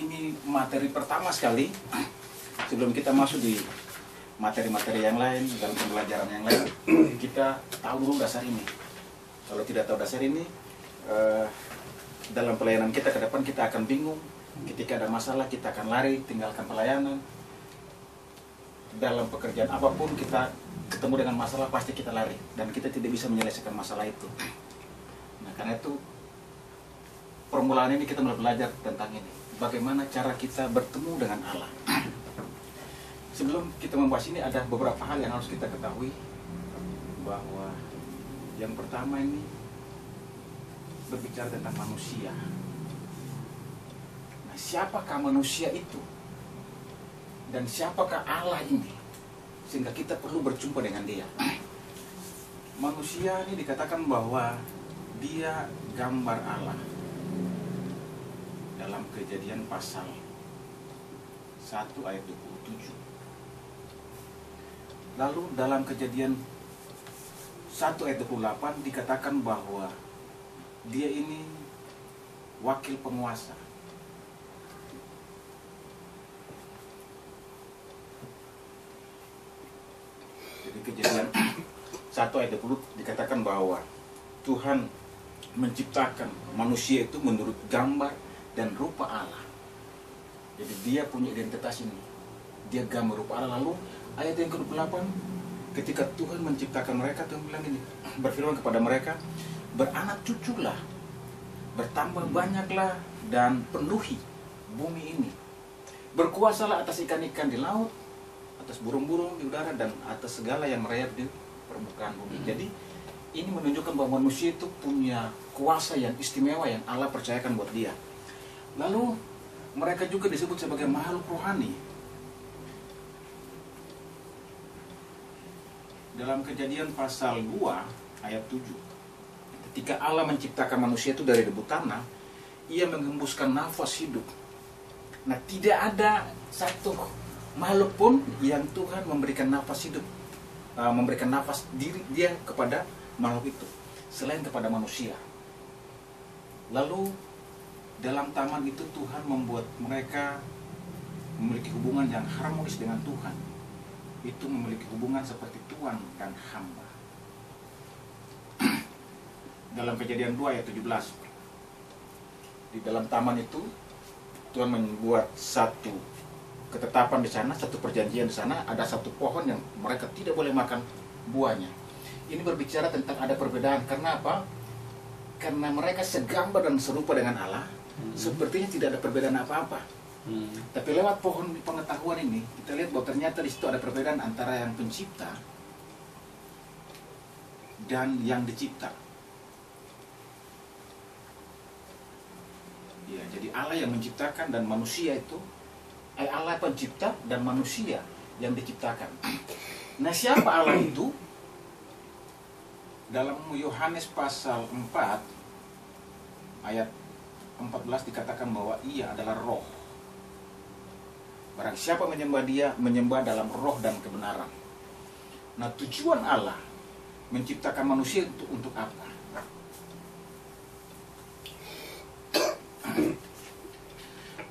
ini materi pertama sekali. Sebelum kita masuk di materi-materi yang lain, dalam pembelajaran yang lain, kita tahu dulu dasar ini. Kalau tidak tahu dasar ini, dalam pelayanan kita ke depan kita akan bingung. Ketika ada masalah kita akan lari, tinggalkan pelayanan. Dalam pekerjaan apapun kita ketemu dengan masalah pasti kita lari. Dan kita tidak bisa menyelesaikan masalah itu. Nah, karena itu permulaan ini kita mulai belajar tentang ini. Bagaimana cara kita bertemu dengan Allah. Sebelum kita membahas ini ada beberapa hal yang harus kita ketahui. Bahwa yang pertama ini berbicara tentang manusia. Nah, siapakah manusia itu? Dan siapakah Allah ini? Sehingga kita perlu berjumpa dengan dia. Manusia ini dikatakan bahwa dia gambar Allah. Dalam Kejadian pasal 1 ayat 27. Lalu dalam Kejadian 1 ayat 28 dikatakan bahwa dia ini wakil penguasa. Jadi Kejadian 1 ayat 20 dikatakan bahwa Tuhan menciptakan manusia itu menurut gambar dan rupa Allah. Jadi dia punya identitas ini. Dia gambar rupa Allah. Lalu ayat yang ke-28, ketika Tuhan menciptakan mereka, Tuhan bilang ini, berfirman kepada mereka, beranak cuculah, bertambah banyaklah dan penuhi bumi ini. Berkuasalah atas ikan-ikan di laut, atas burung-burung di udara, dan atas segala yang merayap di permukaan bumi. Jadi ini menunjukkan bahwa manusia itu punya kuasa yang istimewa yang Allah percayakan buat dia. Lalu mereka juga disebut sebagai makhluk rohani. Dalam Kejadian pasal 2 ayat 7, ketika Allah menciptakan manusia itu dari debu tanah, ia menghembuskan nafas hidup. Nah, tidak ada satu makhluk pun yang Tuhan memberikan nafas hidup, memberikan nafas diri dia kepada makhluk itu, selain kepada manusia. Lalu dalam taman itu Tuhan membuat mereka memiliki hubungan yang harmonis dengan Tuhan. Itu memiliki hubungan seperti tuan dan hamba. Dalam Kejadian 2 ayat 17, di dalam taman itu Tuhan membuat satu ketetapan di sana, satu perjanjian di sana, ada satu pohon yang mereka tidak boleh makan buahnya. Ini berbicara tentang ada perbedaan. Karena apa? Karena mereka segambar dan serupa dengan Allah. Sepertinya tidak ada perbedaan apa-apa. Tapi lewat pohon pengetahuan ini kita lihat bahwa ternyata di situ ada perbedaan antara yang pencipta dan yang dicipta. Ya, jadi Allah yang menciptakan dan manusia itu, Allah pencipta dan manusia yang diciptakan. Nah, siapa Allah itu? Dalam Yohanes pasal 4 ayat 14 dikatakan bahwa ia adalah roh. Barang siapa menyembah dia, menyembah dalam roh dan kebenaran. Nah, tujuan Allah menciptakan manusia itu untuk apa?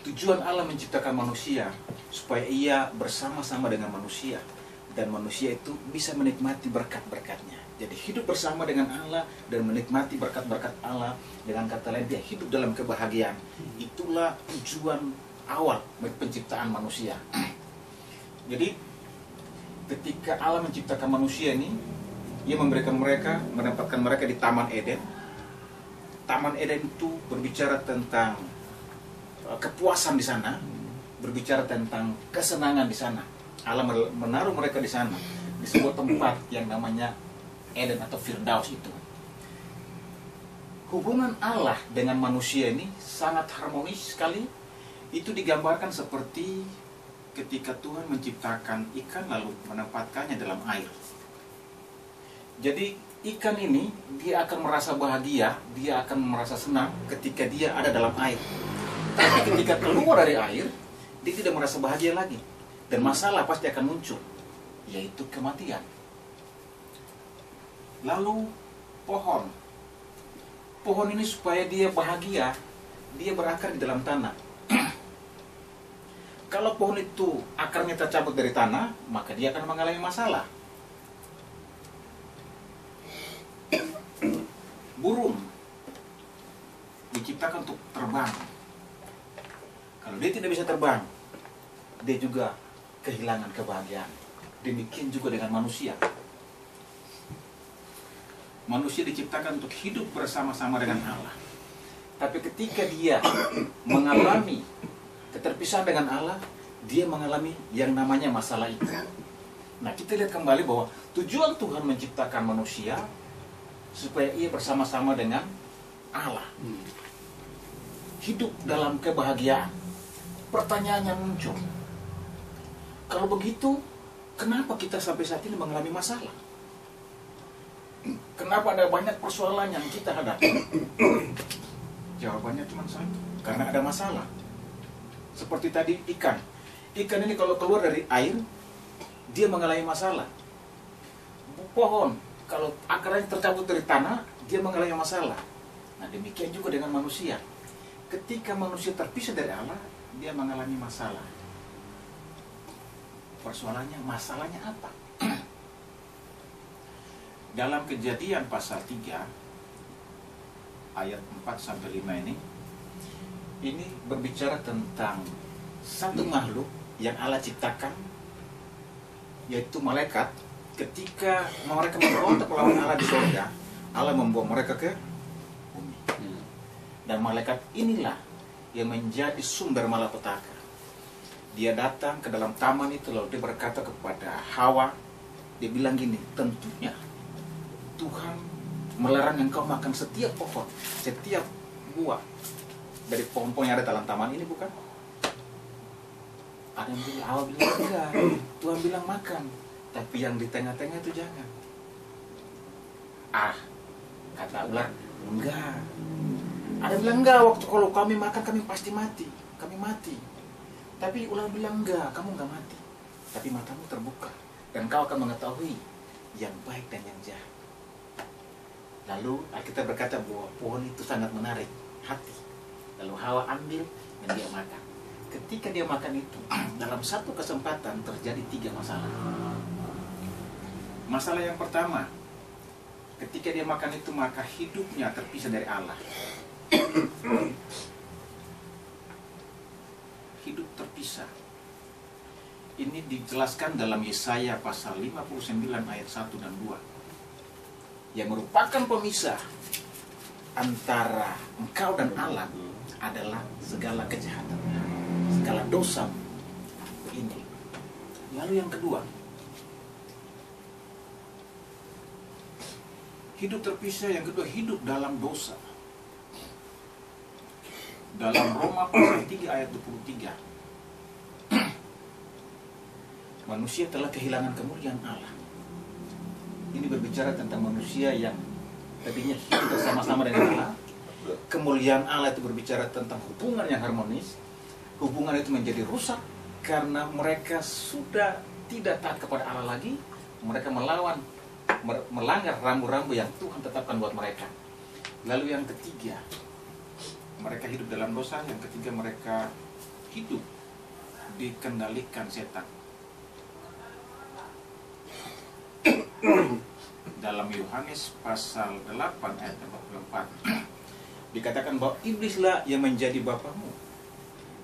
Tujuan Allah menciptakan manusia supaya ia bersama-sama dengan manusia. Dan manusia itu bisa menikmati berkat-berkatnya. Jadi hidup bersama dengan Allah dan menikmati berkat-berkat Allah. Dengan kata lain, dia hidup dalam kebahagiaan. Itulah tujuan awal penciptaan manusia. Jadi ketika Allah menciptakan manusia ini, ia menempatkan mereka di Taman Eden. Taman Eden itu berbicara tentang kepuasan di sana, berbicara tentang kesenangan di sana. Allah menaruh mereka di sana, di sebuah tempat yang namanya Eden atau Firdaus itu. Hubungan Allah dengan manusia ini sangat harmonis sekali. Itu digambarkan seperti ketika Tuhan menciptakan ikan lalu menempatkannya dalam air. Jadi ikan ini dia akan merasa bahagia, dia akan merasa senang ketika dia ada dalam air. Tapi ketika keluar dari air, dia tidak merasa bahagia lagi. Dan masalah pasti akan muncul, yaitu kematian. Lalu pohon. Pohon ini supaya dia bahagia, dia berakar di dalam tanah. Kalau pohon itu akarnya tercabut dari tanah, maka dia akan mengalami masalah. Burung diciptakan untuk terbang. Kalau dia tidak bisa terbang, dia juga kehilangan kebahagiaan. Demikian juga dengan manusia. Manusia diciptakan untuk hidup bersama-sama dengan Allah. Tapi ketika dia mengalami keterpisahan dengan Allah, dia mengalami yang namanya masalah itu. Nah, kita lihat kembali bahwa tujuan Tuhan menciptakan manusia supaya ia bersama-sama dengan Allah. Hidup dalam kebahagiaan. Pertanyaannya muncul, kalau begitu, kenapa kita sampai saat ini mengalami masalah? Kenapa ada banyak persoalan yang kita hadapi? Jawabannya cuma satu, karena ada masalah. Seperti tadi ikan. Ikan ini kalau keluar dari air, dia mengalami masalah. Pohon, kalau akarnya tercabut dari tanah, dia mengalami masalah. Nah, demikian juga dengan manusia. Ketika manusia terpisah dari Allah, dia mengalami masalah. Persoalannya, masalahnya apa? Dalam Kejadian pasal 3 ayat 4-5 ini berbicara tentang satu makhluk yang Allah ciptakan, yaitu malaikat. Ketika mereka memberontak melawan Allah di surga, Allah membawa mereka ke bumi. Dan malaikat inilah yang menjadi sumber malapetaka. Dia datang ke dalam taman itu, lalu dia berkata kepada Hawa, dia bilang gini, tentunya Tuhan melarang engkau makan setiap pohon, setiap buah dari pohon-pohon yang ada dalam taman ini, bukan? Ada yang bilang, Hawa bilang enggak, Tuhan bilang makan, tapi yang di tengah-tengah itu jangan. Kata ular, enggak. Ada yang bilang enggak, waktu kalau kami makan kami pasti mati, kami mati. Tapi ular bilang enggak, kamu enggak mati, tapi matamu terbuka dan kau akan mengetahui yang baik dan yang jahat. Lalu Alkitab berkata bahwa pohon itu sangat menarik hati. Lalu Hawa ambil dan dia makan. Ketika dia makan itu, dalam satu kesempatan terjadi 3 masalah. Masalah yang pertama, ketika dia makan itu maka hidupnya terpisah dari Allah. Hidup terpisah. Ini dijelaskan dalam Yesaya pasal 59 ayat 1 dan 2. Yang merupakan pemisah antara engkau dan Allah adalah segala kejahatan, segala dosa ini. Lalu yang kedua, hidup terpisah. Yang kedua, hidup dalam dosa. Dalam Roma pasal 3 ayat 23, manusia telah kehilangan kemuliaan Allah. Ini berbicara tentang manusia yang tadinya hidup bersama-sama dengan Allah. Kemuliaan Allah itu berbicara tentang hubungan yang harmonis. Hubungan itu menjadi rusak karena mereka sudah tidak taat kepada Allah lagi. Mereka melanggar rambu-rambu yang Tuhan tetapkan buat mereka. Lalu yang ketiga, mereka hidup dalam dosa. Yang ketiga, mereka hidup dikendalikan setan. Dalam Yohanes pasal 8 ayat 44 dikatakan bahwa iblislah yang menjadi bapamu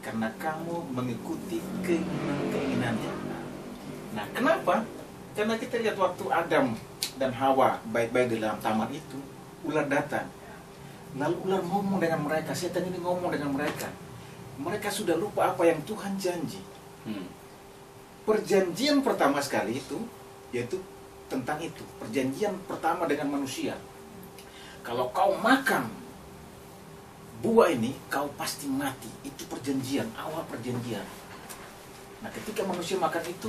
karena kamu mengikuti keinginan-keinginannya. Nah, kenapa? Karena kita lihat waktu Adam dan Hawa baik-baik di dalam taman itu, ular datang. Lalu ular ngomong dengan mereka, setan ini ngomong dengan mereka. Mereka sudah lupa apa yang Tuhan janji. Perjanjian pertama sekali itu, yaitu tentang itu. Perjanjian pertama dengan manusia. Kalau kau makan buah ini, kau pasti mati. Itu perjanjian, awal perjanjian. Nah, ketika manusia makan itu,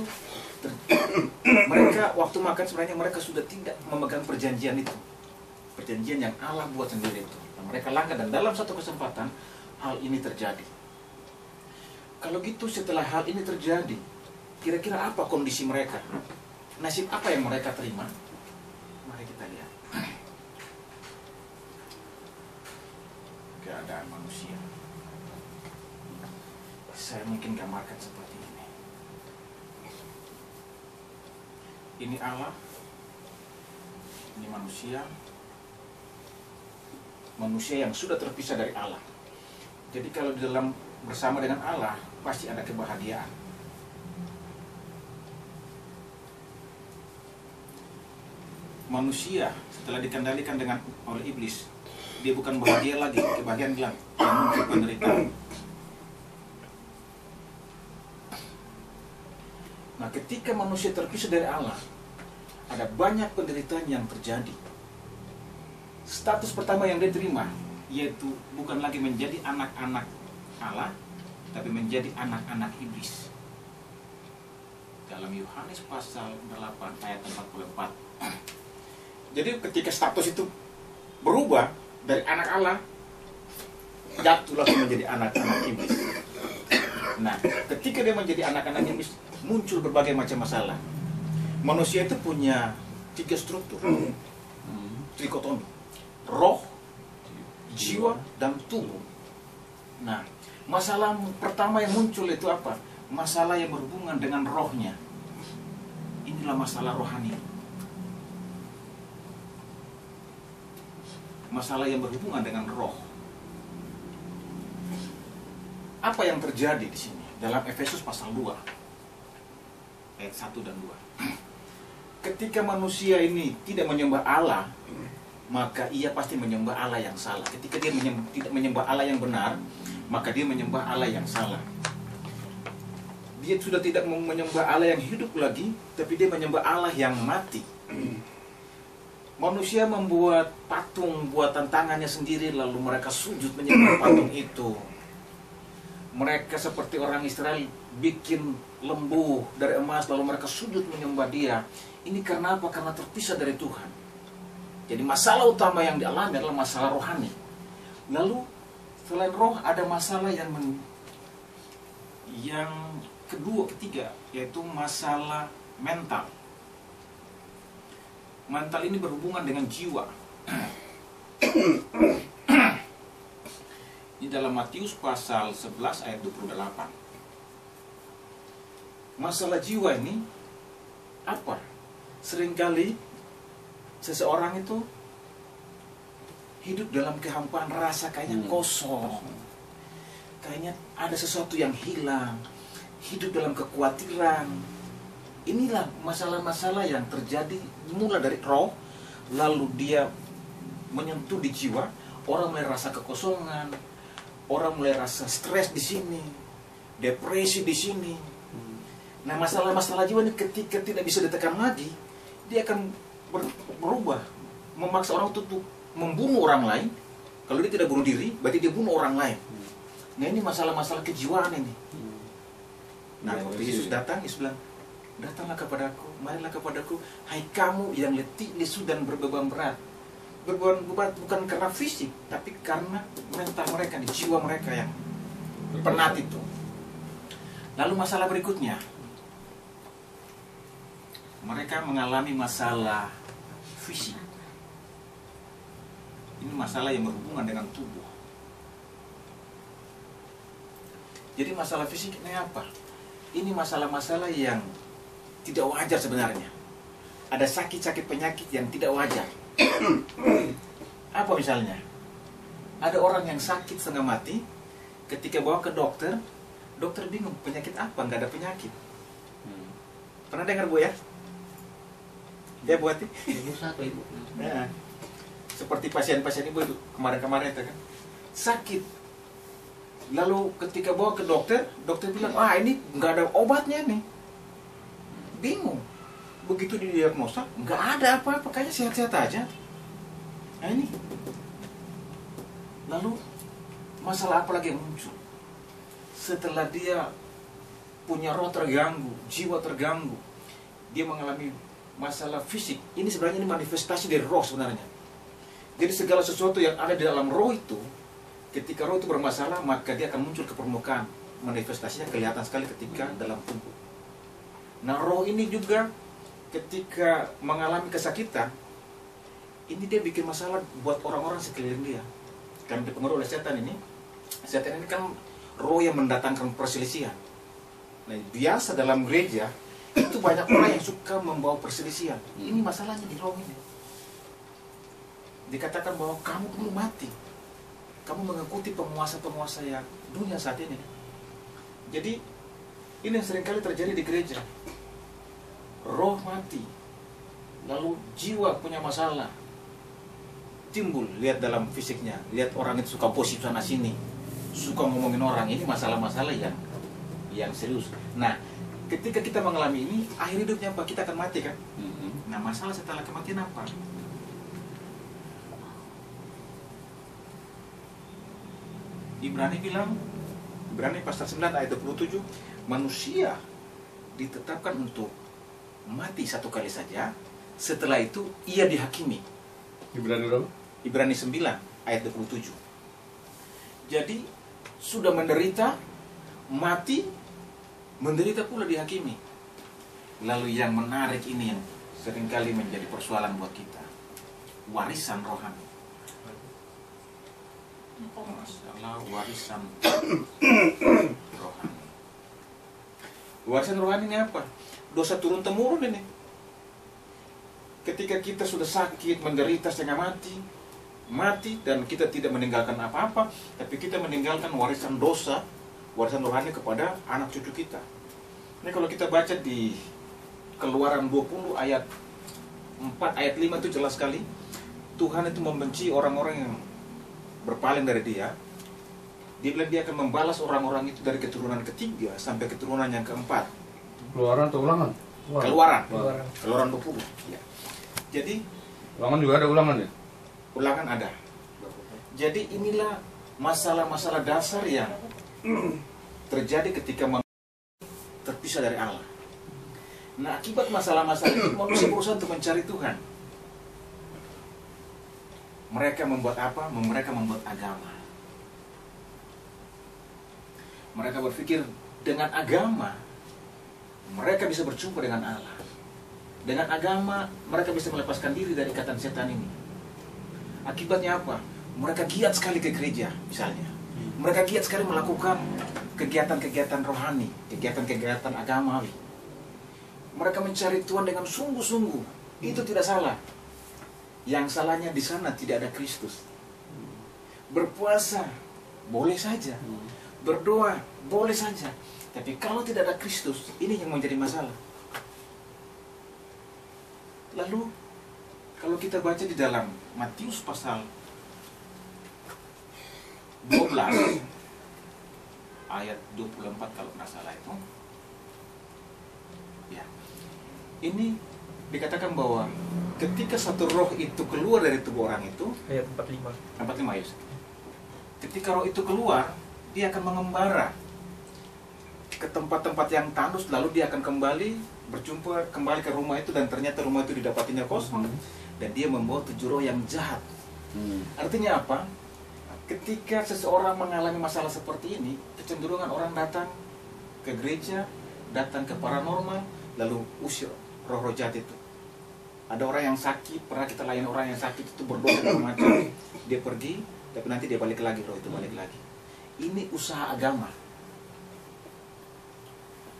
mereka waktu makan sebenarnya mereka sudah tidak memegang perjanjian itu. Perjanjian yang Allah buat sendiri itu. Nah, mereka langgar dan dalam satu kesempatan hal ini terjadi. Kalau gitu setelah hal ini terjadi, kira-kira apa kondisi mereka? Nasib apa yang mereka terima? Mari kita lihat. Keadaan manusia. Saya mungkin gambarkan seperti ini. Ini Allah, ini manusia. Manusia yang sudah terpisah dari Allah. Jadi kalau di dalam bersama dengan Allah, pasti ada kebahagiaan. Manusia setelah dikendalikan oleh iblis, dia bukan bahagia lagi, kebahagiaan hilang, yang muncul penderitaan. Nah, ketika manusia terpisah dari Allah, ada banyak penderitaan yang terjadi. Status pertama yang dia terima, yaitu bukan lagi menjadi anak-anak Allah, tapi menjadi anak-anak iblis. Dalam Yohanes pasal 8 ayat 44. Jadi ketika status itu berubah dari anak Allah, jatuhlah menjadi anak-anak iblis. Nah, ketika dia menjadi anak-anak iblis, muncul berbagai macam masalah. Manusia itu punya 3 struktur, trikotomi: roh, jiwa, dan tubuh. Nah, masalah pertama yang muncul itu apa? Masalah yang berhubungan dengan rohnya. Inilah masalah rohani. Masalah yang berhubungan dengan roh. Apa yang terjadi di sini? Dalam Efesus pasal 2 ayat 1 dan 2. Ketika manusia ini tidak menyembah Allah, maka ia pasti menyembah Allah yang salah. Ketika dia tidak menyembah Allah yang benar, maka dia menyembah Allah yang salah. Dia sudah tidak menyembah Allah yang hidup lagi, tapi dia menyembah Allah yang mati. Manusia membuat patung buatan tangannya sendiri, lalu mereka sujud menyembah patung itu. Mereka seperti orang Israel bikin lembu dari emas, lalu mereka sujud menyembah dia. Ini karena apa? Karena terpisah dari Tuhan. Jadi masalah utama yang dialami adalah masalah rohani. Lalu selain roh ada masalah yang ketiga, yaitu masalah mental. Mental ini berhubungan dengan jiwa. Di dalam Matius pasal 11 ayat 28. Masalah jiwa ini apa? Seringkali seseorang itu hidup dalam kehampaan rasa, kayaknya kosong. Kayaknya ada sesuatu yang hilang. Hidup dalam kekhawatiran. Inilah masalah-masalah yang terjadi mulai dari roh, lalu dia menyentuh di jiwa. Orang mulai rasa kekosongan, orang mulai rasa stres di sini, depresi di sini. Nah, masalah-masalah jiwa ini ketika tidak bisa ditekan lagi, dia akan berubah, memaksa orang untuk membunuh orang lain. Kalau dia tidak bunuh diri, berarti dia bunuh orang lain. Nah, ini masalah-masalah kejiwaan ini. Nah, waktu Yesus datang, Yesus bilang, datanglah kepadaku, marilah kepadaku, hai kamu yang letih, lesu dan berbeban berat. Berbeban berat bukan karena fisik, tapi karena mental mereka, jiwa mereka yang penat itu. Lalu masalah berikutnya, mereka mengalami masalah fisik. Ini masalah yang berhubungan dengan tubuh. Jadi masalah fisik ini apa? Ini masalah-masalah yang tidak wajar sebenarnya. Ada sakit-sakit penyakit yang tidak wajar. Apa misalnya? Ada orang yang sakit setengah mati, ketika bawa ke dokter, dokter bingung penyakit apa, nggak ada penyakit. Pernah dengar Bu ya? Ya Bu Ati? Ibu. Nah, seperti pasien-pasien ibu itu kemarin-kamarin itu kan sakit. Lalu ketika bawa ke dokter, dokter bilang, ini nggak ada obatnya nih. Bingung. Begitu didiagnosa, nggak ada apa-apa, kayaknya sehat-sehat aja. Nah ini. Lalu masalah apa lagi yang muncul? Setelah dia punya roh terganggu, jiwa terganggu, dia mengalami masalah fisik. Ini sebenarnya ini manifestasi dari roh sebenarnya. Jadi segala sesuatu yang ada di dalam roh itu, ketika roh itu bermasalah, maka dia akan muncul ke permukaan. Manifestasinya kelihatan sekali ketika dalam tubuh. Nah, roh ini juga ketika mengalami kesakitan, ini dia bikin masalah buat orang-orang sekeliling dia. Karena dipengaruhi oleh setan ini. Setan ini kan roh yang mendatangkan perselisihan. Nah, biasa dalam gereja itu banyak orang yang suka membawa perselisihan. Ini masalahnya di roh ini. Dikatakan bahwa kamu perlu mati. Kamu mengikuti penguasa-penguasa yang dunia saat ini. Jadi ini yang seringkali terjadi di gereja. Roh mati, lalu jiwa punya masalah, timbul. Lihat dalam fisiknya, lihat orang itu suka gosip sana sini, suka ngomongin orang. Ini masalah-masalah yang serius. Nah, ketika kita mengalami ini, akhir hidupnya apa? Kita akan mati kan? Nah, masalah setelah kematian apa? Ibrani pasal 9 ayat 27, manusia ditetapkan untuk mati satu kali saja, setelah itu ia dihakimi. Ibrani 9 ayat 27. Jadi sudah menderita, mati, menderita pula dihakimi. Lalu yang menarik ini yang seringkali menjadi persoalan buat kita, warisan rohani. Masalah warisan rohani. Warisan rohani ini apa? Dosa turun temurun ini. Ketika kita sudah sakit, menderita setengah mati dan kita tidak meninggalkan apa-apa, tapi kita meninggalkan warisan dosa, warisan rohani kepada anak cucu kita. Ini kalau kita baca di Keluaran 20 ayat 4 ayat 5 itu jelas sekali. Tuhan itu membenci orang-orang yang berpaling dari dia. Dia bilang dia akan membalas orang-orang itu dari keturunan ketiga sampai keturunan yang keempat. Keluaran atau ulangan? Keluaran 20 ya. Jadi ulangan juga ada ulangan ya? Ulangan ada. Jadi inilah masalah-masalah dasar yang terjadi ketika manusia terpisah dari Allah. Nah, akibat masalah-masalah ini manusia berusaha untuk mencari Tuhan. Mereka membuat apa? Mereka membuat agama. Mereka berpikir dengan agama mereka bisa berjumpa dengan Allah. Dengan agama mereka bisa melepaskan diri dari ikatan setan ini. Akibatnya apa? Mereka giat sekali ke gereja misalnya. Mereka giat sekali melakukan kegiatan-kegiatan rohani, kegiatan-kegiatan agamawi. Mereka mencari Tuhan dengan sungguh-sungguh. Itu tidak salah. Yang salahnya di sana tidak ada Kristus. Berpuasa boleh saja, berdoa boleh saja, tapi kalau tidak ada Kristus, ini yang menjadi masalah. Lalu kalau kita baca di dalam Matius pasal 12 ayat 24 kalau nggak salah itu, ya, ini dikatakan bahwa ketika satu roh itu keluar dari tubuh orang itu, ayat 45 ya, ketika roh itu keluar, dia akan mengembara ke tempat-tempat yang tandus, lalu dia akan kembali ke rumah itu, dan ternyata rumah itu didapatinya kosong, dan dia membawa 7 roh yang jahat. Artinya apa? Ketika seseorang mengalami masalah seperti ini, kecenderungan orang datang ke gereja, datang ke paranormal, lalu usir roh-roh jahat itu. Ada orang yang sakit, pernah kita layani orang yang sakit itu berdoa segala macam, dia pergi, tapi nanti dia balik lagi, roh itu balik lagi. Ini usaha agama.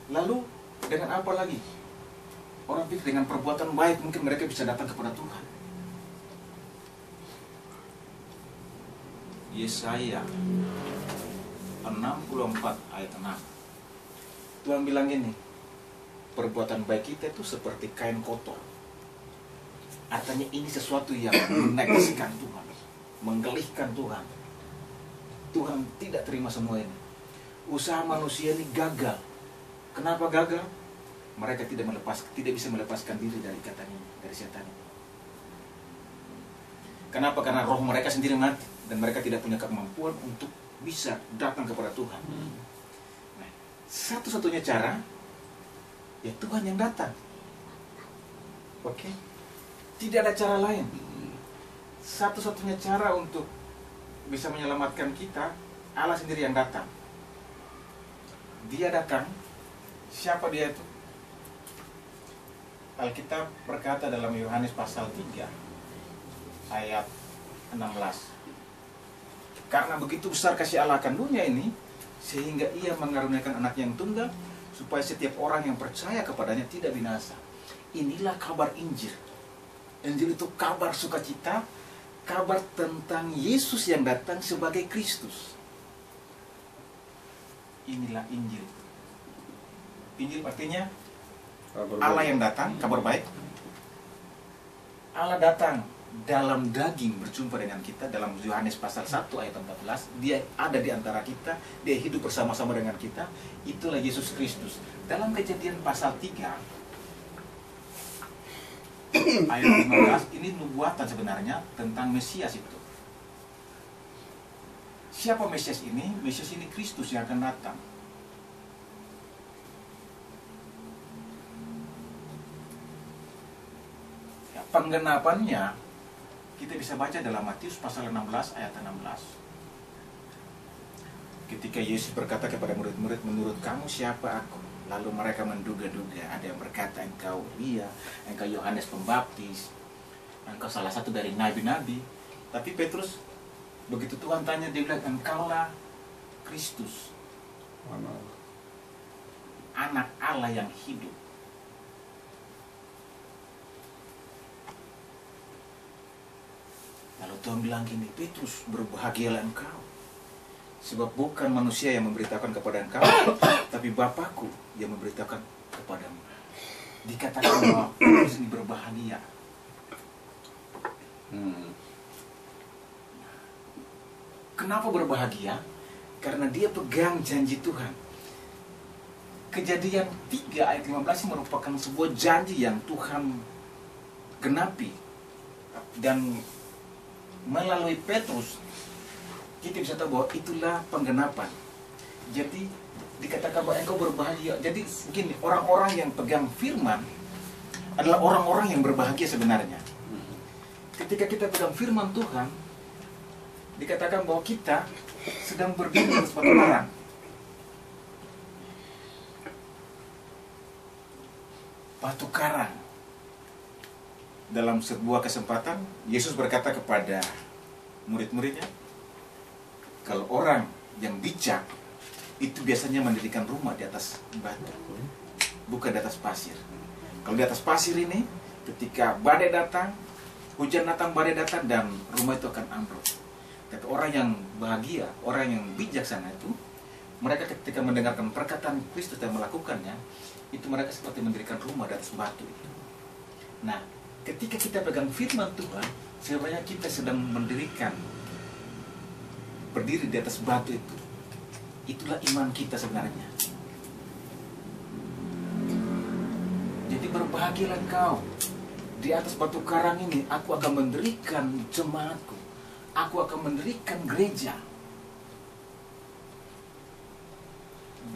Lalu dengan apa lagi? Orang pikir dengan perbuatan baik mungkin mereka bisa datang kepada Tuhan. Yesaya 64 ayat 6. Tuhan bilang ini, perbuatan baik kita itu seperti kain kotor. Artinya ini sesuatu yang menegasikan Tuhan, menggelihkan Tuhan. Tuhan tidak terima semua ini. Usaha manusia ini gagal. Kenapa gagal? Mereka tidak bisa melepaskan diri dari ikatan ini, dari setan ini. Kenapa? Karena roh mereka sendiri mati dan mereka tidak punya kemampuan untuk bisa datang kepada Tuhan. Nah, satu-satunya cara ya Tuhan yang datang. Oke? Tidak ada cara lain. Satu-satunya cara untuk bisa menyelamatkan kita, Allah sendiri yang datang. Dia datang. Siapa dia itu? Alkitab berkata dalam Yohanes pasal 3 ayat 16. Karena begitu besar kasih Allah akan dunia ini, sehingga ia mengaruniakan anak yang tunggal, supaya setiap orang yang percaya kepadanya tidak binasa. Inilah kabar Injil. Injil itu kabar sukacita, kabar tentang Yesus yang datang sebagai Kristus. Inilah Injil. Injil artinya Allah yang datang, kabar baik. Allah datang dalam daging berjumpa dengan kita. Dalam Yohanes pasal 1 ayat 14, dia ada di antara kita, dia hidup bersama-sama dengan kita. Itulah Yesus Kristus. Dalam Kejadian pasal 3 ayat 15, ini nubuatan sebenarnya tentang Mesias itu. Siapa Mesias ini? Mesias ini Kristus yang akan datang. Ya, penggenapannya kita bisa baca dalam Matius pasal 16 ayat 16. Ketika Yesus berkata kepada murid-murid, menurut kamu siapa aku? Lalu mereka menduga-duga. Ada yang berkata, engkau Elia, engkau Yohanes Pembaptis, engkau salah satu dari nabi-nabi. Tapi Petrus, begitu Tuhan tanya, dia bilang, engkaulah Kristus, anak Allah yang hidup. Lalu Tuhan bilang gini, Petrus, berbahagialah engkau, sebab bukan manusia yang memberitakan kepada engkau, tapi Bapakku yang memberitakan kepadamu. Dikatakan bahwa Petrus ini berbahagia. Kenapa berbahagia? Karena dia pegang janji Tuhan. Kejadian 3 ayat 15 merupakan sebuah janji yang Tuhan genapi. Dan melalui Petrus kita bisa tahu bahwa itulah penggenapan. Jadi dikatakan bahwa engkau berbahagia. Jadi begini, orang-orang yang pegang firman adalah orang-orang yang berbahagia sebenarnya. Ketika kita pegang firman Tuhan, dikatakan bahwa kita sedang berdiri di atas batu karang. Batu karang. Dalam sebuah kesempatan, Yesus berkata kepada murid-muridnya, kalau orang yang bijak itu biasanya mendirikan rumah di atas batu, bukan di atas pasir. Kalau di atas pasir ini, ketika badai datang, hujan datang, badai datang, dan rumah itu akan ambruk. Tapi orang yang bahagia, orang yang bijaksana itu, mereka ketika mendengarkan perkataan Kristus dan melakukannya, itu mereka seperti mendirikan rumah di atas batu itu. Nah, ketika kita pegang firman Tuhan, sebenarnya kita sedang berdiri di atas batu itu. Itulah iman kita sebenarnya. Jadi berbahagialah engkau. Di atas batu karang ini, aku akan mendirikan jemaatku. Aku akan mendirikan gereja.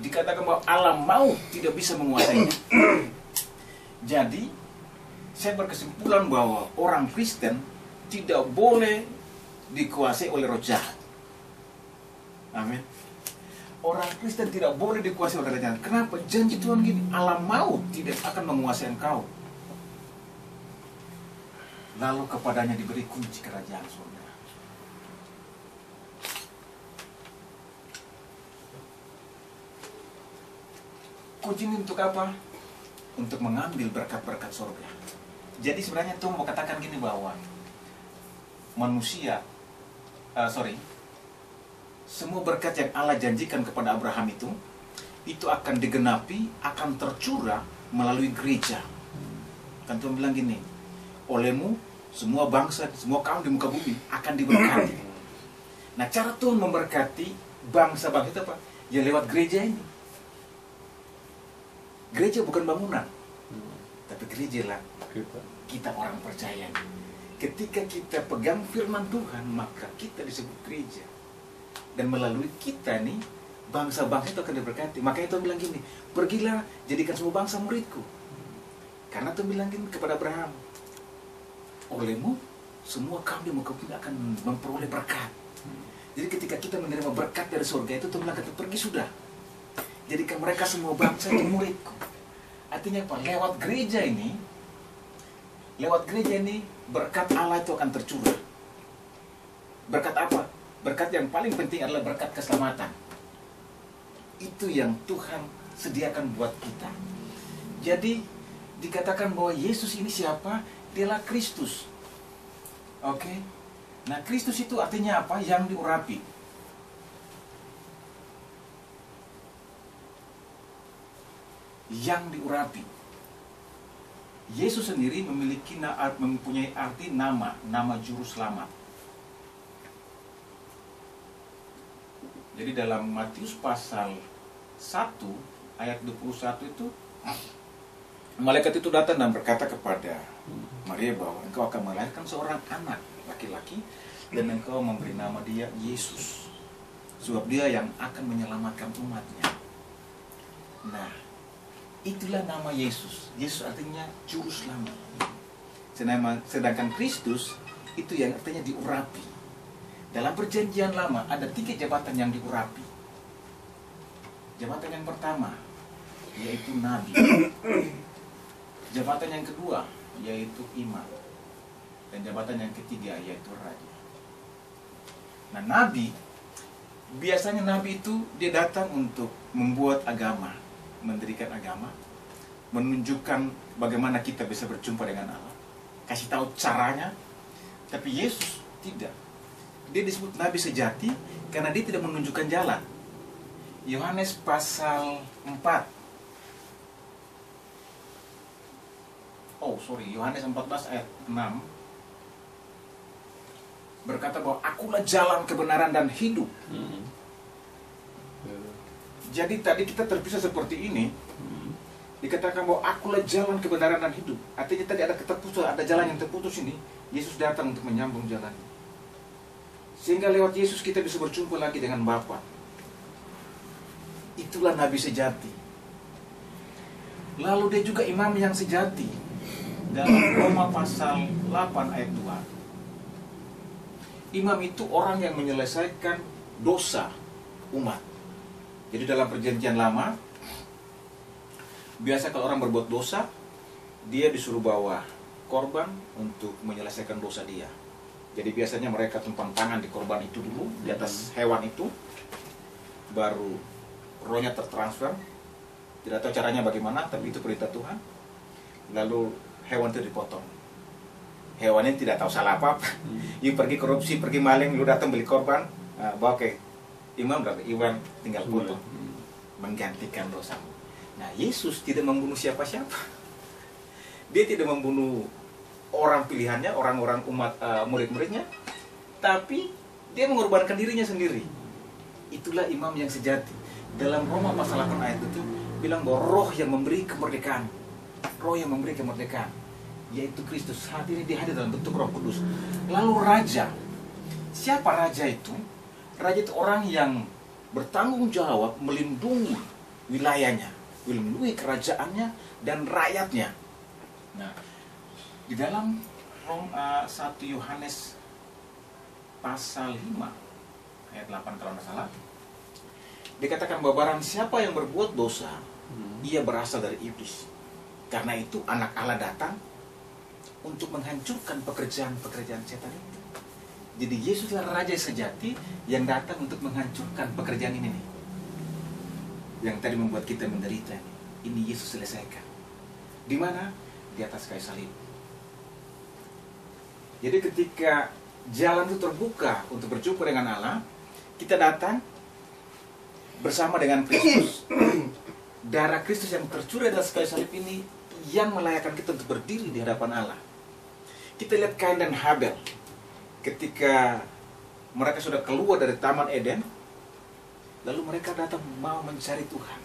Dikatakan bahwa alam maut tidak bisa menguasainya. Jadi, saya berkesimpulan bahwa orang Kristen tidak boleh dikuasai oleh roh jahat. Amin. Orang Kristen tidak boleh dikuasai oleh roh jahat. Kenapa? Janji Tuhan gini, alam maut tidak akan menguasai engkau. Lalu kepadanya diberi kunci kerajaan surga. Kunci ini untuk apa? Untuk mengambil berkat-berkat surga. Jadi sebenarnya Tuhan mau katakan gini bahwa semua berkat yang Allah janjikan kepada Abraham itu akan digenapi, akan tercurah melalui gereja. Kan Tuhan bilang gini, olehmu semua bangsa, semua kaum di muka bumi akan diberkati. Nah, cara Tuhan memberkati bangsa-bangsa itu apa? Ya lewat gereja ini. Gereja bukan bangunan, tapi gereja lah kita orang percaya. Ketika kita pegang firman Tuhan, maka kita disebut gereja. Dan melalui kita nih, bangsa-bangsa itu akan diberkati. Makanya Tuhan bilang gini, pergilah jadikan semua bangsa muridku. Karena Tuhan bilang gini kepada Abraham, olehmu semua kaum di muka bumi akan memperoleh berkat. Jadi ketika kita menerima berkat dari surga itu, Tuhan bilang, pergi sudah, jadikan mereka semua bangsa itu muridku. Artinya apa? Lewat gereja ini, berkat Allah itu akan tercurah. Berkat apa? Berkat yang paling penting adalah berkat keselamatan. Itu yang Tuhan sediakan buat kita. Jadi dikatakan bahwa Yesus ini siapa? Dialah Kristus. Oke. Nah, Kristus itu artinya apa? Yang diurapi. Yang diurapi. Yesus sendiri mempunyai arti nama juru selamat. Jadi dalam Matius pasal 1 ayat 21 itu, malaikat itu datang dan berkata kepada Maria bahwa engkau akan melahirkan seorang anak laki-laki dan engkau memberi nama dia Yesus, sebab dia yang akan menyelamatkan umatnya. Nah, itulah nama Yesus. Yesus artinya juru selamat. Sedangkan Kristus itu yang artinya diurapi. Dalam perjanjian lama ada 3 jabatan yang diurapi. Jabatan yang pertama yaitu nabi. Jabatan yang kedua yaitu imam. Dan jabatan yang ketiga yaitu raja. Nah, nabi, biasanya nabi itu dia datang untuk membuat agama, mendirikan agama, menunjukkan bagaimana kita bisa berjumpa dengan Allah, kasih tahu caranya. Tapi Yesus tidak. Dia disebut nabi sejati karena dia tidak menunjukkan jalan. Yohanes pasal 4. Yohanes 14 ayat 6 berkata bahwa akulah jalan, kebenaran, dan hidup. Jadi tadi kita terpisah seperti ini. Dikatakan bahwa akulah jalan, kebenaran, dan hidup. Artinya tadi ada keterputusan, ada jalan yang terputus ini. Yesus datang untuk menyambung jalan. Sehingga lewat Yesus kita bisa berjumpa lagi dengan Bapa. Itulah nabi sejati. Lalu dia juga imam yang sejati. Dalam Roma pasal 8 ayat 2. Imam itu orang yang menyelesaikan dosa umat. Jadi dalam perjanjian lama, biasa kalau orang berbuat dosa, dia disuruh bawa korban untuk menyelesaikan dosa dia. Jadi biasanya mereka tumpang tangan di korban itu dulu, di atas hewan itu, baru rohnya tertransfer. Tidak tahu caranya bagaimana, tapi itu perintah Tuhan. Lalu hewan itu dipotong. Hewannya tidak tahu salah apa-apa. You pergi korupsi, pergi maling, lu datang beli korban, bawa ke imam, berarti Iwan tinggal potong, menggantikan dosamu. Nah, Yesus tidak membunuh siapa-siapa. Dia tidak membunuh orang pilihannya, orang-orang umat, murid-muridnya, tapi dia mengorbankan dirinya sendiri. Itulah imam yang sejati. Dalam Roma pasal 8 ayat itu bilang bahwa roh yang memberi kemerdekaan, roh yang memberi kemerdekaan, yaitu Kristus. Saat ini dia hadir dalam bentuk Roh Kudus. Lalu raja. Siapa raja itu? Raja itu orang yang bertanggung jawab melindungi wilayahnya, melindungi kerajaannya dan rakyatnya. Nah, di dalam 1 Yohanes pasal 5 ayat 8 kalau tidak salah, dikatakan bahwa barang siapa yang berbuat dosa, ia berasal dari iblis. Karena itu anak Allah datang untuk menghancurkan pekerjaan-pekerjaan setan itu. Jadi Yesus adalah raja sejati yang datang untuk menghancurkan pekerjaan ini nih, yang tadi membuat kita menderita. Ini Yesus selesaikan. Di mana? Di atas kayu salib. Jadi ketika jalan itu terbuka untuk berjumpa dengan Allah, kita datang bersama dengan Kristus. Darah Kristus yang tercurah di atas kayu salib ini yang melayakkan kita untuk berdiri di hadapan Allah. Kita lihat Kain dan Habel. Ketika mereka sudah keluar dari Taman Eden, lalu mereka datang mau mencari Tuhan.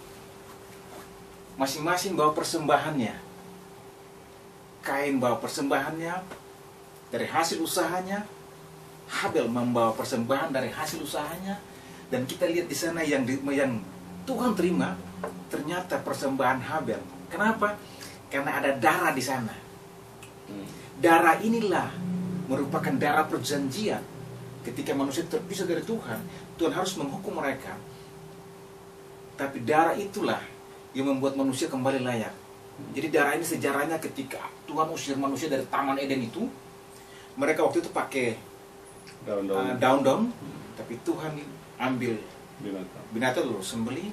Masing-masing bawa persembahannya. Kain bawa persembahannya dari hasil usahanya, Habel membawa persembahan dari hasil usahanya, dan kita lihat di sana yang Tuhan terima ternyata persembahan Habel. Kenapa? Karena ada darah di sana. Darah inilah merupakan darah perjanjian. Ketika manusia terpisah dari Tuhan, Tuhan harus menghukum mereka. Tapi darah itulah yang membuat manusia kembali layak. Jadi darah ini sejarahnya ketika Tuhan usir manusia dari Taman Eden itu, mereka waktu itu pakai daun-daun, tapi Tuhan ambil binatang dulu, sembelih,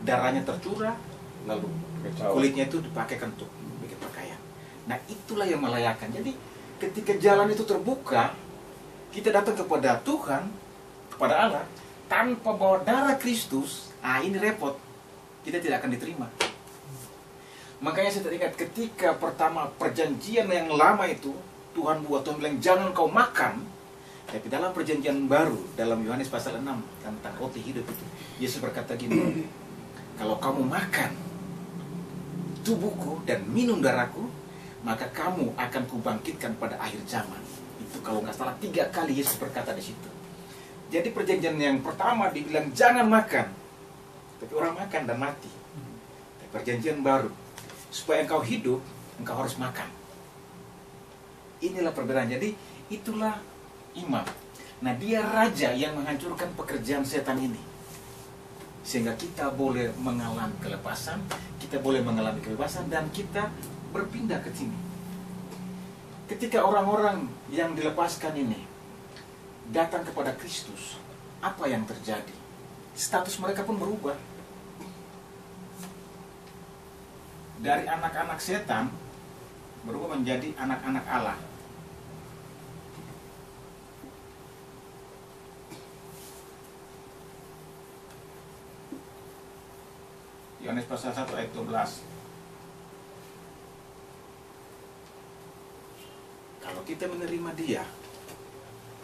darahnya tercurah, lalu Kacau. kulitnya itu dipakaikan untuk bikin pakaian. Nah itulah yang melayakan. Jadi ketika jalan itu terbuka, kita datang kepada Tuhan, kepada Allah, tanpa bawa darah Kristus, ini repot. Kita tidak akan diterima. Makanya saya teringat ketika pertama perjanjian yang lama itu, Tuhan bilang jangan kau makan. Tapi dalam perjanjian baru, dalam Yohanes pasal 6 tentang roti hidup itu, Yesus berkata gini, kalau kamu makan tubuhku dan minum darahku, maka kamu akan kubangkitkan pada akhir zaman. Itu kalau nggak salah 3 kali Yesus berkata di situ. Jadi perjanjian yang pertama dibilang jangan makan, tapi orang makan dan mati. Tapi perjanjian baru, supaya engkau hidup, engkau harus makan. Inilah perbedaan. Jadi itulah imam. Nah dia raja yang menghancurkan pekerjaan setan ini. Sehingga kita boleh mengalami kelepasan, kita boleh mengalami kebebasan, dan kita berpindah ke sini. Ketika orang-orang yang dilepaskan ini datang kepada Kristus, apa yang terjadi? Status mereka pun berubah. Dari anak-anak setan berubah menjadi anak-anak Allah. Yohanes pasal 1 ayat 12. Kalau kita menerima Dia,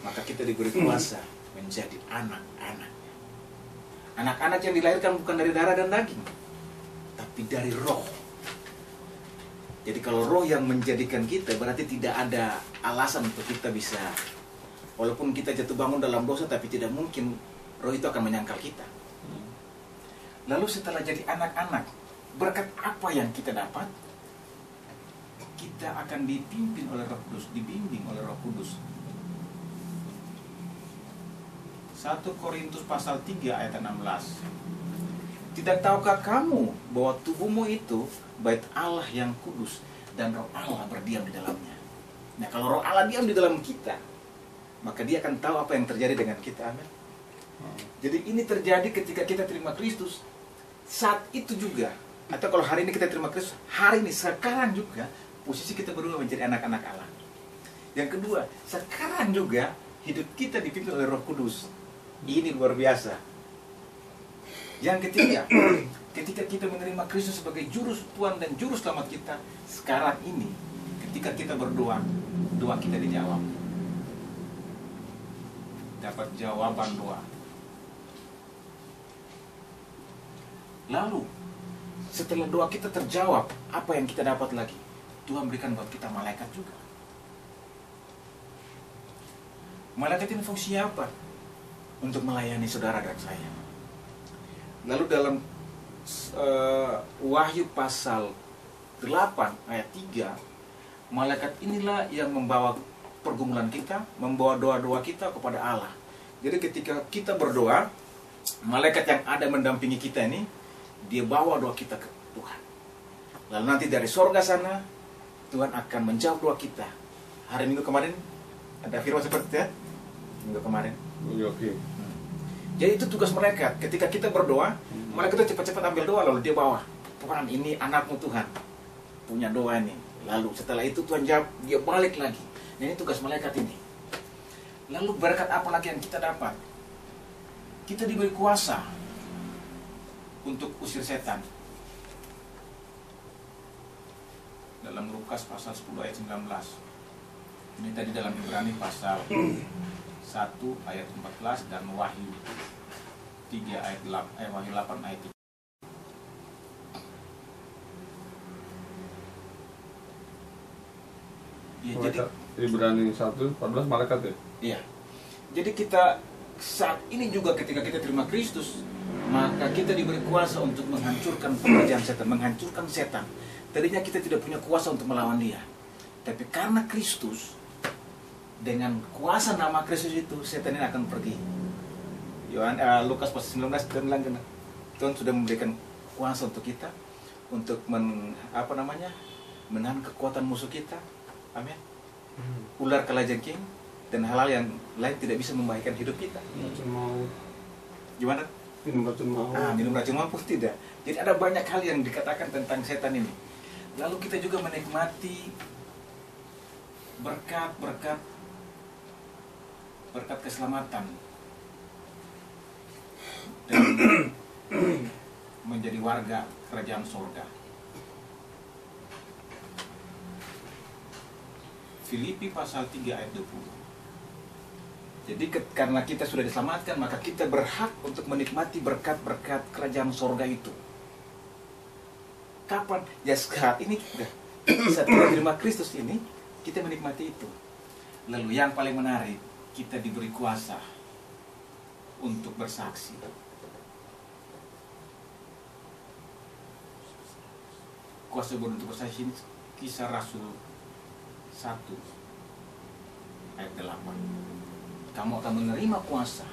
maka kita diberi kuasa menjadi anak-anak. Anak-anak yang dilahirkan bukan dari darah dan daging, tapi dari roh. Jadi kalau roh yang menjadikan kita, berarti tidak ada alasan untuk kita bisa, walaupun kita jatuh bangun dalam dosa, tapi tidak mungkin roh itu akan menyangkal kita. Lalu setelah jadi anak-anak, berkat apa yang kita dapat? Kita akan dipimpin oleh Roh Kudus, dibimbing oleh Roh Kudus. 1 Korintus pasal 3 ayat 16. Tidak tahukah kamu bahwa tubuhmu itu bait Allah yang kudus dan roh Allah berdiam di dalamnya. Nah kalau roh Allah diam di dalam kita, maka dia akan tahu apa yang terjadi dengan kita. Amin. Jadi ini terjadi ketika kita terima Kristus. Saat itu juga, atau kalau hari ini kita terima Kristus, hari ini sekarang juga posisi kita berubah menjadi anak-anak Allah. Yang kedua, sekarang juga hidup kita dipimpin oleh Roh Kudus. Ini luar biasa. Yang ketiga, ketika kita menerima Kristus sebagai juru Tuhan dan juru selamat kita, sekarang ini ketika kita berdoa, doa kita dijawab. Dapat jawaban doa. Lalu setelah doa kita terjawab, apa yang kita dapat lagi? Tuhan berikan buat kita malaikat juga. Malaikat ini fungsinya apa? Untuk melayani saudara dan saya. Lalu dalam Wahyu pasal 8 ayat 3, malaikat inilah yang membawa pergumulan kita, membawa doa-doa kita kepada Allah. Jadi ketika kita berdoa, malaikat yang ada mendampingi kita ini, dia bawa doa kita ke Tuhan. Lalu nanti dari sorga sana, Tuhan akan menjawab doa kita. Hari Minggu kemarin ada firman seperti itu ya? Minggu kemarin. Oke. Jadi itu tugas mereka. Ketika kita berdoa, mereka itu cepat-cepat ambil doa, lalu dia bawa. Tuhan, ini anakmu Tuhan, punya doa ini. Lalu setelah itu Tuhan jawab, dia balik lagi. Nah, ini tugas malaikat ini. Lalu berkat apa lagi yang kita dapat? Kita diberi kuasa untuk usir setan. Dalam Lukas pasal 10 ayat 19. Ini tadi dalam Ibrani pasal 1 ayat 14 dan Wahyu 3 ayat 8, Wahyu 8 ayat 3. Ya, jadi Ibrani 1:14 malaikat ya? iya. Jadi kita saat ini juga ketika kita terima Kristus, maka kita diberi kuasa untuk menghancurkan pekerjaan setan, menghancurkan setan. Tadinya kita tidak punya kuasa untuk melawan dia. Tapi karena Kristus, dengan kuasa nama Kristus itu, setan ini akan pergi. Lukas pasal 19 dia bilang, Tuhan sudah memberikan kuasa untuk kita, untuk menahan kekuatan musuh kita. Amin. Ular kalajengking dan hal-hal yang lain tidak bisa membahayakan hidup kita. Racun maut. Gimana? Minum racun maut. Minum racun maut pun tidak. Jadi ada banyak hal yang dikatakan tentang setan ini. Lalu kita juga menikmati berkat keselamatan dan menjadi warga kerajaan surga. Filipi pasal 3 ayat 20. Jadi karena kita sudah diselamatkan, maka kita berhak untuk menikmati berkat-berkat kerajaan surga itu. Kapan? Ya saat ini, saat kita terima Kristus ini, kita menikmati itu. Lalu yang paling menarik, kita diberi kuasa untuk bersaksi. Kuasa untuk bersaksi ini Kisah Rasul 1 ayat 8. Kamu akan menerima kuasa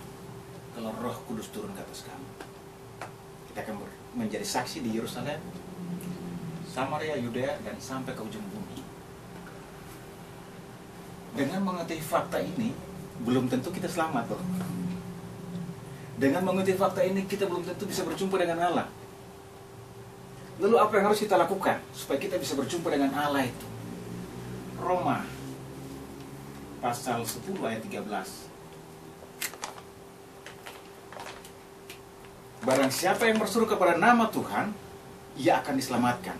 kalau Roh Kudus turun ke atas kamu. Kita akan menjadi saksi di Yerusalem, Samaria, Yudea, dan sampai ke ujung bumi. Dengan mengetahui fakta ini, belum tentu kita selamat, bro. Dengan mengetahui fakta ini, kita belum tentu bisa berjumpa dengan Allah. Lalu apa yang harus kita lakukan supaya kita bisa berjumpa dengan Allah itu? Roma pasal 10 ayat 13. Barang siapa yang berseru kepada nama Tuhan, ia akan diselamatkan.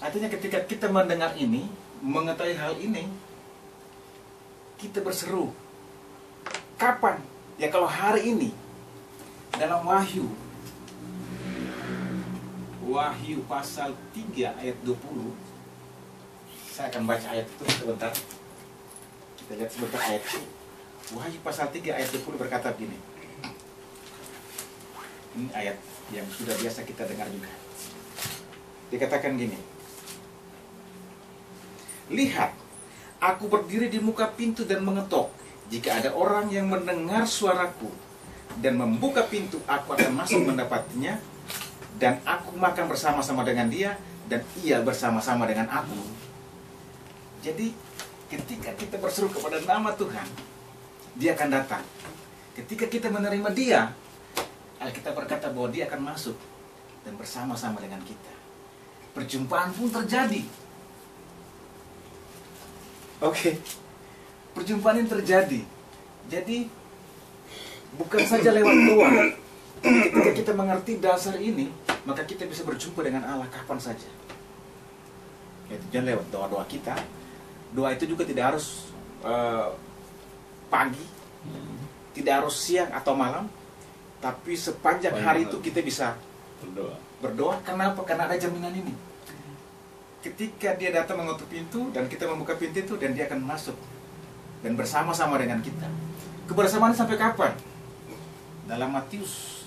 Artinya ketika kita mendengar ini, mengetahui hal ini, kita berseru. Kapan? Ya kalau hari ini, dalam Wahyu pasal 3 ayat 20. Saya akan baca ayat itu sebentar. Kita lihat sebentar ayat itu. Wahyu pasal 3 ayat 20 berkata begini. Ini ayat yang sudah biasa kita dengar juga. Dikatakan gini. Lihat, aku berdiri di muka pintu dan mengetok. Jika ada orang yang mendengar suaraku dan membuka pintu, aku akan masuk mendapatinya, dan aku makan bersama-sama dengan dia, dan ia bersama-sama dengan aku. Jadi, ketika kita berseru kepada nama Tuhan, dia akan datang. Ketika kita menerima dia, Alkitab berkata bahwa dia akan masuk dan bersama-sama dengan kita. Perjumpaan pun terjadi. Oke. Perjumpaan ini terjadi. Jadi, bukan saja lewat doa. Ketika kita mengerti dasar ini, maka kita bisa berjumpa dengan Allah kapan saja. Itu jangan lewat doa-doa kita. Doa itu juga tidak harus pagi, tidak harus siang atau malam, tapi sepanjang hari itu kita bisa berdoa. Kenapa? Karena ada jaminan ini. Ketika dia datang mengetuk pintu dan kita membuka pintu itu, dan dia akan masuk dan bersama-sama dengan kita. Kebersamaan sampai kapan? Dalam Matius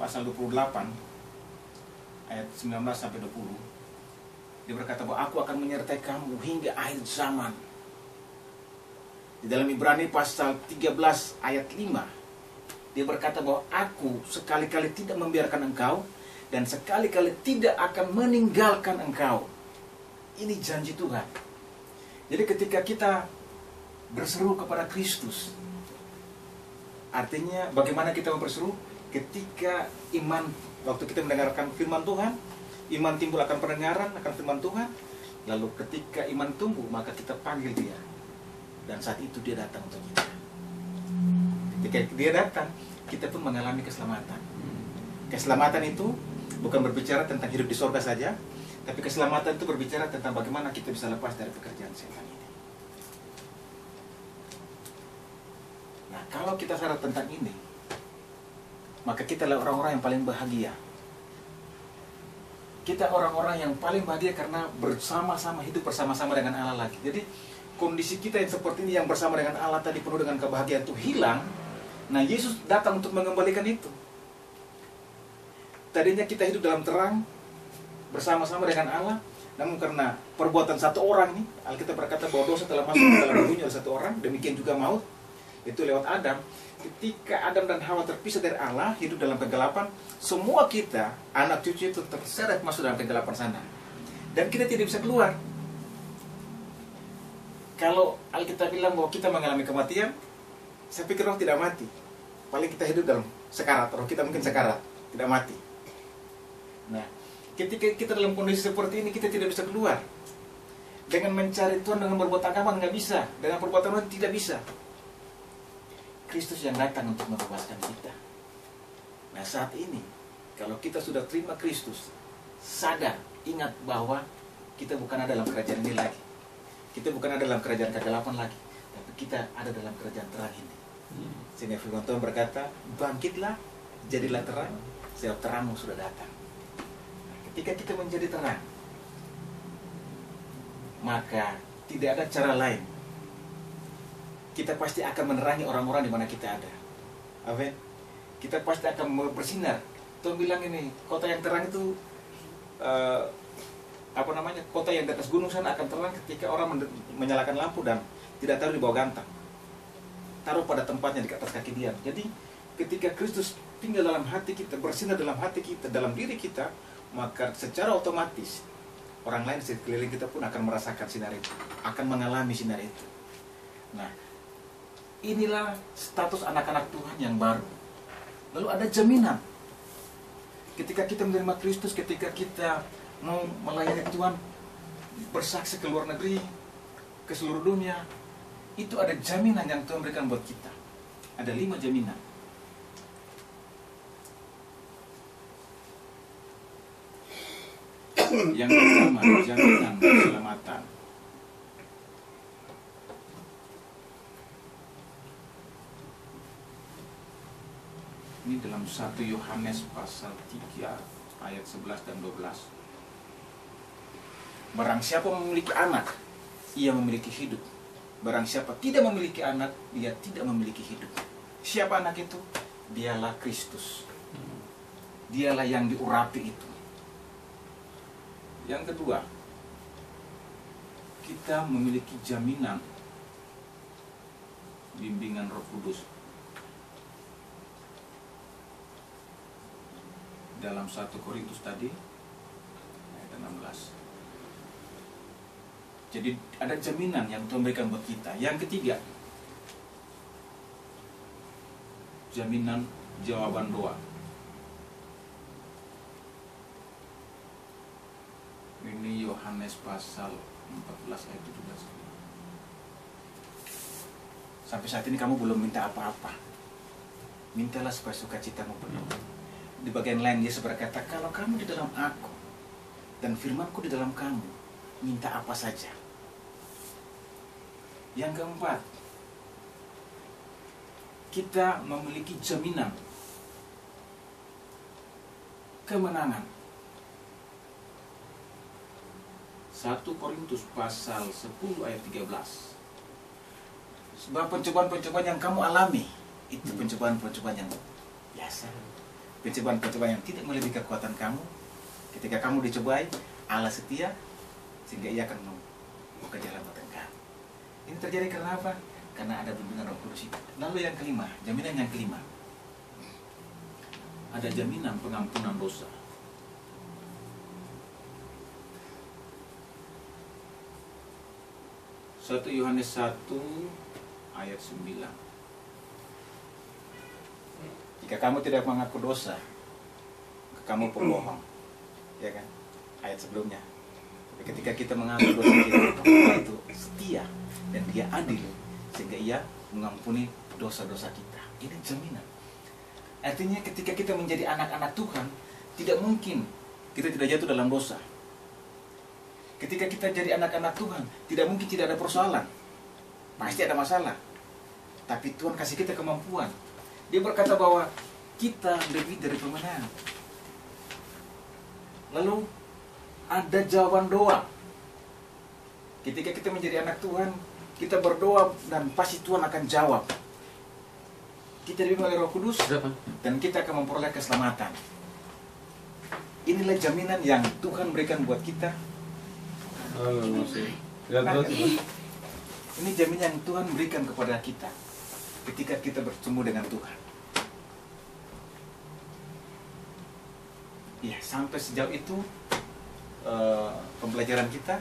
pasal 28 ayat 19 sampai 20, dia berkata bahwa aku akan menyertai kamu hingga akhir zaman. Di dalam Ibrani pasal 13 ayat 5, dia berkata bahwa aku sekali-kali tidak membiarkan engkau dan sekali-kali tidak akan meninggalkan engkau. Ini janji Tuhan. Jadi ketika kita berseru kepada Kristus, artinya bagaimana kita berseru? Ketika iman, waktu kita mendengarkan firman Tuhan, iman timbul akan pendengaran akan firman Tuhan. Lalu ketika iman tumbuh, maka kita panggil dia, dan saat itu dia datang untuk kita. Ketika dia datang, kita pun mengalami keselamatan. Keselamatan itu bukan berbicara tentang hidup di surga saja, tapi keselamatan itu berbicara tentang bagaimana kita bisa lepas dari pekerjaan setan ini. Nah, kalau kita sadar tentang ini, maka kita adalah orang-orang yang paling bahagia. Kita orang-orang yang paling bahagia karena bersama-sama, hidup bersama-sama dengan Allah lagi. Jadi kondisi kita yang seperti ini, yang bersama dengan Allah tadi penuh dengan kebahagiaan itu hilang. Nah, Yesus datang untuk mengembalikan itu. Tadinya kita hidup dalam terang bersama-sama dengan Allah, namun karena perbuatan satu orang ini, Alkitab berkata bahwa dosa telah masuk ke dalam dunia oleh satu orang, demikian juga maut, itu lewat Adam. Ketika Adam dan Hawa terpisah dari Allah, hidup dalam kegelapan, semua kita, anak cucu itu terseret masuk dalam kegelapan sana. Dan kita tidak bisa keluar. Kalau Alkitab bilang bahwa kita mengalami kematian, saya pikir roh tidak mati. Paling kita hidup dalam sekarat, roh kita mungkin sekarat, tidak mati. Nah, ketika kita dalam kondisi seperti ini, kita tidak bisa keluar. Dengan mencari Tuhan, dengan berbuat agama nggak bisa. Dengan perbuatan Tuhan tidak bisa. Kristus yang datang untuk membebaskan kita. Nah, saat ini, kalau kita sudah terima Kristus, sadar, ingat bahwa kita bukan ada dalam kerajaan ini lagi. Kita bukan ada dalam kerajaan kegelapan lagi. Tapi kita ada dalam kerajaan terang ini. Sehingga firman Tuhan berkata, bangkitlah, jadilah terang, sebab terangmu sudah datang. Nah, ketika kita menjadi terang, maka tidak ada cara lain. Kita pasti akan menerangi orang-orang di mana kita ada. Amin. Kita pasti akan bersinar. Tuhan bilang ini, kota yang terang itu kota yang di atas gunung sana akan terang ketika orang menyalakan lampu dan tidak taruh di bawah gantang. Taruh pada tempatnya di atas kaki dia. Jadi ketika Kristus tinggal dalam hati kita, bersinar dalam hati kita, dalam diri kita, maka secara otomatis orang lain di sekeliling kita pun akan merasakan sinar itu, akan mengalami sinar itu. Nah, inilah status anak-anak Tuhan yang baru. Lalu ada jaminan. Ketika kita menerima Kristus, ketika kita mau melayani Tuhan, bersaksi ke luar negeri, ke seluruh dunia, itu ada jaminan yang Tuhan berikan buat kita. Ada 5 jaminan. Yang pertama, jaminan keselamatan. Ini dalam 1 Yohanes pasal 3 ayat 11 dan 12. Barang siapa memiliki anak, ia memiliki hidup. Barang siapa tidak memiliki anak, dia tidak memiliki hidup. Siapa anak itu? Dialah Kristus. Dialah yang diurapi itu. Yang kedua, kita memiliki jaminan bimbingan Roh Kudus. Dalam 1 Korintus tadi ayat 16. Jadi ada jaminan yang Tuhan berikan buat kita. Yang ketiga, jaminan jawaban doa. Ini Yohanes pasal 14 ayat 17. Sampai saat ini kamu belum minta apa-apa. Mintalah supaya sukacitamu penuh. Di bagian lain Yesus berkata, kalau kamu di dalam aku dan firmanku di dalam kamu, minta apa saja. Yang keempat, kita memiliki jaminan kemenangan. 1 Korintus pasal 10 ayat 13. Sebab pencobaan-pencobaan yang kamu alami, itu pencobaan-pencobaan yang biasa. Pencobaan-pencobaan yang tidak melebihi kekuatan kamu. Ketika kamu dicobai, Allah setia, sehingga ia akan membuka jalan buat engkau. Ini terjadi karena apa? Karena ada bimbingan Roh Kudus itu. Lalu yang kelima, jaminan yang kelima. Ada jaminan pengampunan dosa. Satu Yohanes 1 ayat 9. Jika kamu tidak mengaku dosa, kamu pembohong. Ya kan? Ayat sebelumnya. Tapi ketika kita mengaku dosa kita, itu setia dan dia adil, sehingga ia mengampuni dosa-dosa kita. Ini jaminan. Artinya ketika kita menjadi anak-anak Tuhan, tidak mungkin kita tidak jatuh dalam dosa. Ketika kita jadi anak-anak Tuhan, tidak mungkin tidak ada persoalan. Pasti ada masalah. Tapi Tuhan kasih kita kemampuan. Dia berkata bahwa kita lebih dari pemenang. Lalu ada jawaban doa. Ketika kita menjadi anak Tuhan, kita berdoa dan pasti Tuhan akan jawab. Kita dibimbing oleh Roh Kudus dan kita akan memperoleh keselamatan. Inilah jaminan yang Tuhan berikan buat kita. Nah, ini jaminan yang Tuhan berikan kepada kita ketika kita bertemu dengan Tuhan. Ya, sampai sejauh itu pembelajaran kita.